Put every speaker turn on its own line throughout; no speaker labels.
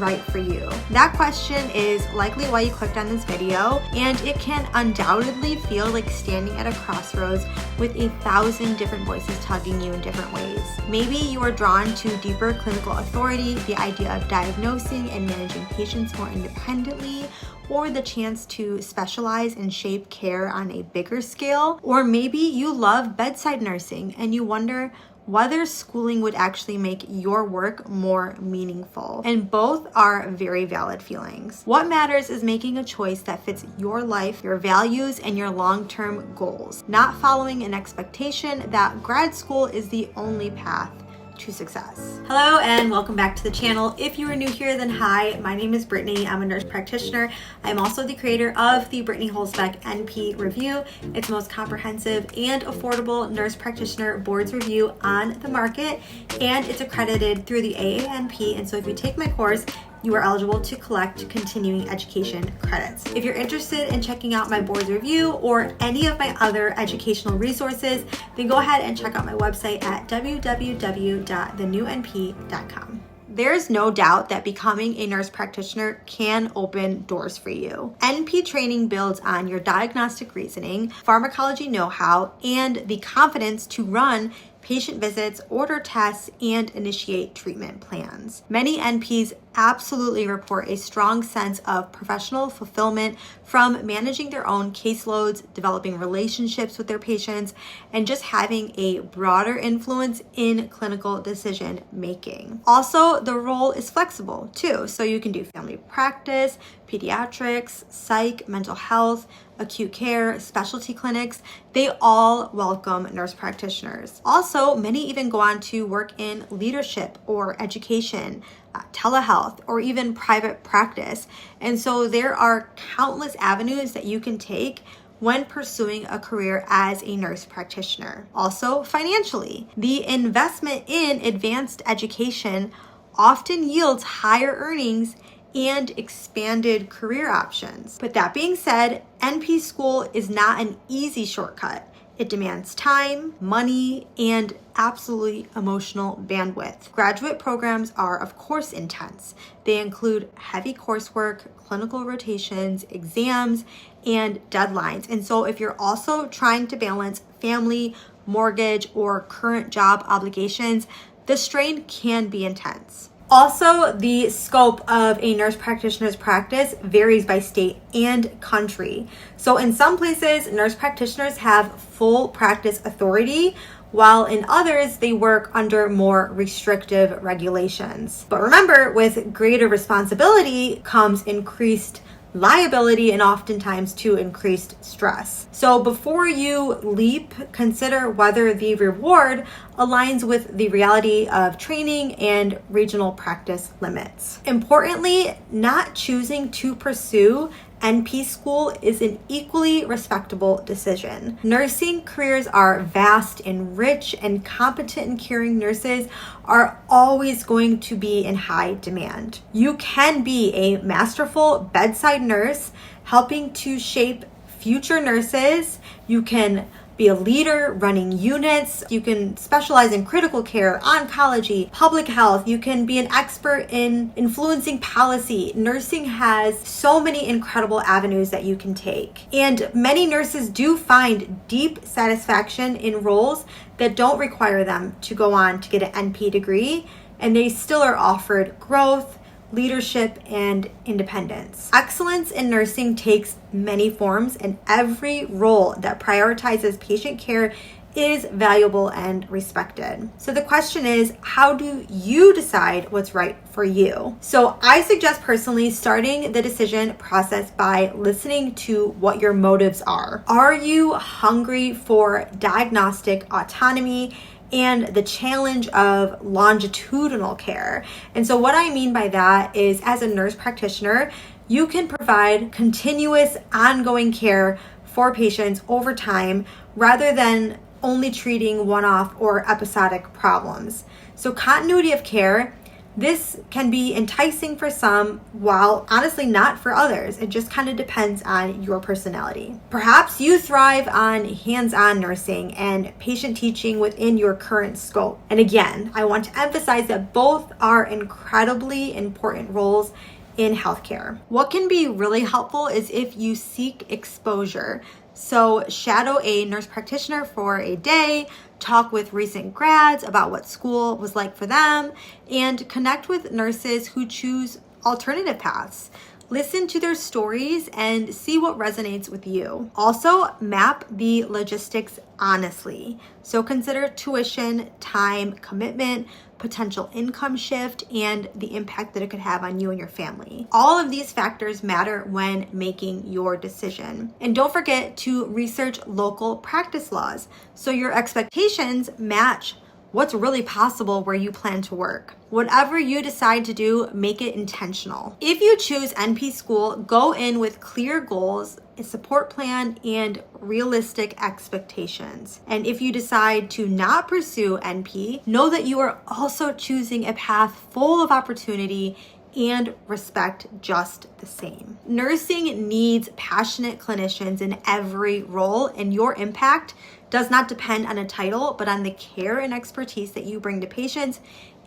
right for you? That question is likely why you clicked on this video, and it can undoubtedly feel like standing at a crossroads with 1,000 different voices tugging you in different ways. Maybe you are drawn to deeper clinical authority, the idea of diagnosing and managing patients more independently, or the chance to specialize and shape care on a bigger scale. Or maybe you love bedside nursing and you wonder whether schooling would actually make your work more meaningful. And both are very valid feelings. What matters is making a choice that fits your life, your values, and your long-term goals, not following an expectation that grad school is the only path to success. Hello and welcome back to the channel. If you are new here, then hi, my name is Brittany. I'm a nurse practitioner. I'm also the creator of the Brittany Holzbeck NP Review. It's the most comprehensive and affordable nurse practitioner boards review on the market, and it's accredited through the AANP. And so if you take my course, you are eligible to collect continuing education credits. If you're interested in checking out my boards review or any of my other educational resources, then go ahead and check out my website at www.thenewNP.com. There's no doubt that becoming a nurse practitioner can open doors for you. NP training builds on your diagnostic reasoning, pharmacology know-how, and the confidence to run patient visits, order tests, and initiate treatment plans. Many NPs absolutely report a strong sense of professional fulfillment from managing their own caseloads, developing relationships with their patients, and just having a broader influence in clinical decision making. Also, the role is flexible too, so you can do family practice, pediatrics, psych, mental health, acute care, specialty clinics. They all welcome nurse practitioners. Also, many even go on to work in leadership or education, telehealth, or even private practice. And so there are countless avenues that you can take when pursuing a career as a nurse practitioner. Also, financially, the investment in advanced education often yields higher earnings and expanded career options. But that being said, NP school is not an easy shortcut. It demands time, money, and absolutely emotional bandwidth. Graduate programs are, of course, intense. They include heavy coursework, clinical rotations, exams, and deadlines. And so if you're also trying to balance family, mortgage, or current job obligations, the strain can be intense. Also, the scope of a nurse practitioner's practice varies by state and country. So in some places, nurse practitioners have full practice authority, while in others, they work under more restrictive regulations. But remember, with greater responsibility comes increased liability and oftentimes to increased stress. So before you leap, consider whether the reward aligns with the reality of training and regional practice limits. Importantly, not choosing to pursue NP school is an equally respectable decision. Nursing careers are vast and rich, and competent and caring nurses are always going to be in high demand. You can be a masterful bedside nurse, helping to shape future nurses. You can be a leader running units. You can specialize in critical care, oncology, public health. You can be an expert in influencing policy. Nursing has so many incredible avenues that you can take. And many nurses do find deep satisfaction in roles that don't require them to go on to get an NP degree, and they still are offered growth, leadership, and independence. Excellence in nursing takes many forms, and every role that prioritizes patient care is valuable and respected. So the question is, how do you decide what's right for you? So I suggest personally starting the decision process by listening to what your motives are. Are you hungry for diagnostic autonomy and the challenge of longitudinal care? And so what I mean by that is, as a nurse practitioner, you can provide continuous ongoing care for patients over time rather than only treating one-off or episodic problems. So continuity of care This can be enticing for some, while honestly not for others. It just kind of depends on your personality. Perhaps you thrive on hands-on nursing and patient teaching within your current scope. And again, I want to emphasize that both are incredibly important roles in healthcare. What can be really helpful is if you seek exposure. So shadow a nurse practitioner for a day, talk with recent grads about what school was like for them, and connect with nurses who choose alternative paths. Listen to their stories and see what resonates with you. Also, map the logistics honestly. So consider tuition, time, commitment, potential income shift, and the impact that it could have on you and your family. All of these factors matter when making your decision. And don't forget to research local practice laws so your expectations match what's really possible where you plan to work. Whatever you decide to do, make it intentional. If you choose NP school, go in with clear goals, a support plan, and realistic expectations. And if you decide to not pursue NP, know that you are also choosing a path full of opportunity and respect just the same. Nursing needs passionate clinicians in every role, and your impact does not depend on a title, but on the care and expertise that you bring to patients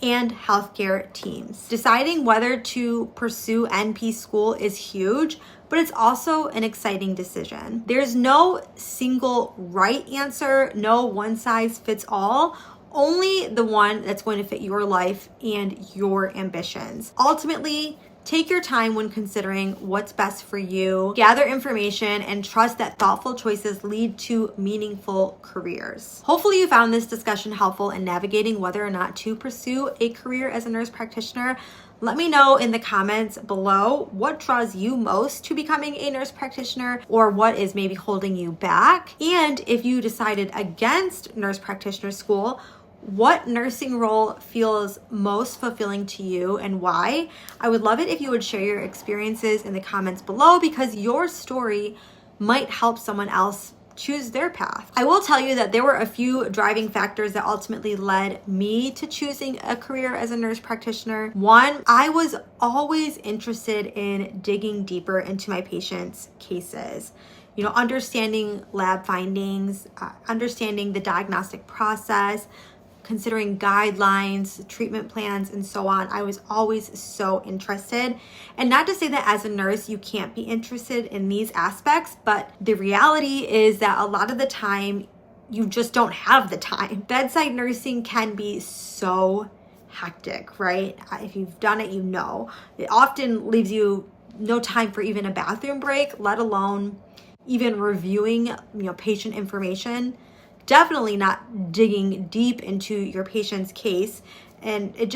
and healthcare teams. Deciding whether to pursue NP school is huge, but it's also an exciting decision. There's no single right answer, no one size fits all. Only the one that's going to fit your life and your ambitions. Ultimately, take your time when considering what's best for you, gather information, and trust that thoughtful choices lead to meaningful careers. Hopefully you found this discussion helpful in navigating whether or not to pursue a career as a nurse practitioner. Let me know in the comments below what draws you most to becoming a nurse practitioner, or what is maybe holding you back. And if you decided against nurse practitioner school, what nursing role feels most fulfilling to you and why? I would love it if you would share your experiences in the comments below, because your story might help someone else choose their path. I will tell you that there were a few driving factors that ultimately led me to choosing a career as a nurse practitioner. One, I was always interested in digging deeper into my patients' cases. Understanding lab findings, understanding the diagnostic process, considering guidelines, treatment plans, and so on. I was always so interested. And not to say that as a nurse, you can't be interested in these aspects, but the reality is that a lot of the time, you just don't have the time. Bedside nursing can be so hectic, right? If you've done it, you know. It often leaves you no time for even a bathroom break, let alone even reviewing, patient information. Definitely not digging deep into your patient's case. And it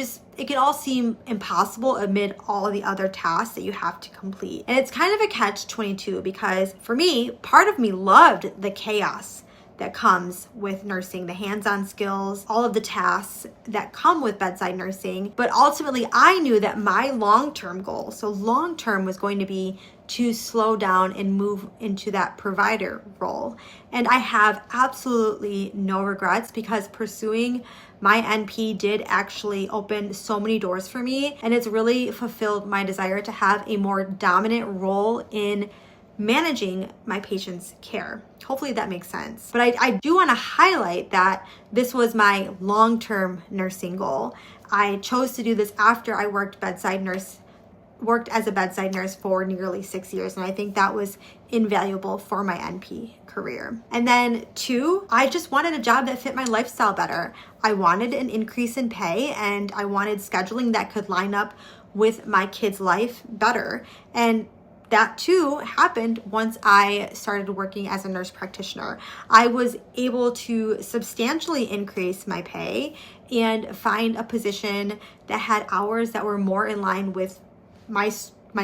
can all seem impossible amid all of the other tasks that you have to complete. And it's kind of a catch-22, because for me, part of me loved the chaos that comes with nursing, the hands-on skills, all of the tasks that come with bedside nursing. But ultimately, I knew that my long-term goal, so long-term, was going to be to slow down and move into that provider role. And I have absolutely no regrets, because pursuing my NP did actually open so many doors for me, and it's really fulfilled my desire to have a more dominant role in managing my patient's care. Hopefully that makes sense. But I do want to highlight that this was my long-term nursing goal. I chose to do this after I worked as a bedside nurse for nearly 6 years. And I think that was invaluable for my NP career. And then 2, I just wanted a job that fit my lifestyle better. I wanted an increase in pay, and I wanted scheduling that could line up with my kid's life better. And that too happened once I started working as a nurse practitioner. I was able to substantially increase my pay and find a position that had hours that were more in line with my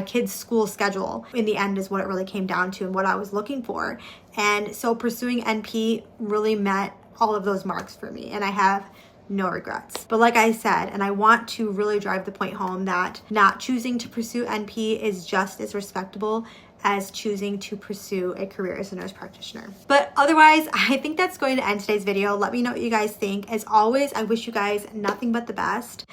kids' school schedule. In the end is what it really came down to and what I was looking for. And so pursuing NP really met all of those marks for me, and I have no regrets. But like I said, and I want to really drive the point home, that not choosing to pursue NP is just as respectable as choosing to pursue a career as a nurse practitioner. But otherwise, I think that's going to end today's video. Let me know what you guys think. As always, I wish you guys nothing but the best.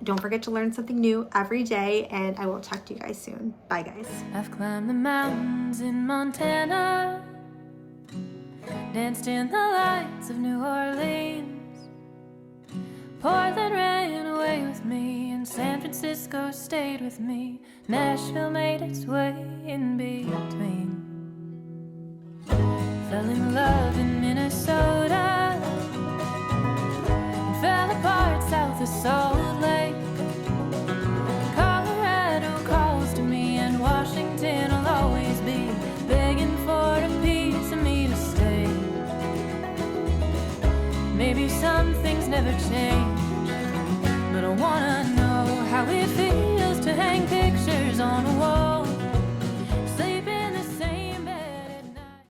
Don't forget to learn something new every day, and I will talk to you guys soon. Bye, guys.
I've climbed the mountains in Montana, danced in the lights of New Orleans. Portland ran away with me, and San Francisco stayed with me. Nashville made its way in between. Fell in love in Minnesota, and fell apart south of Salt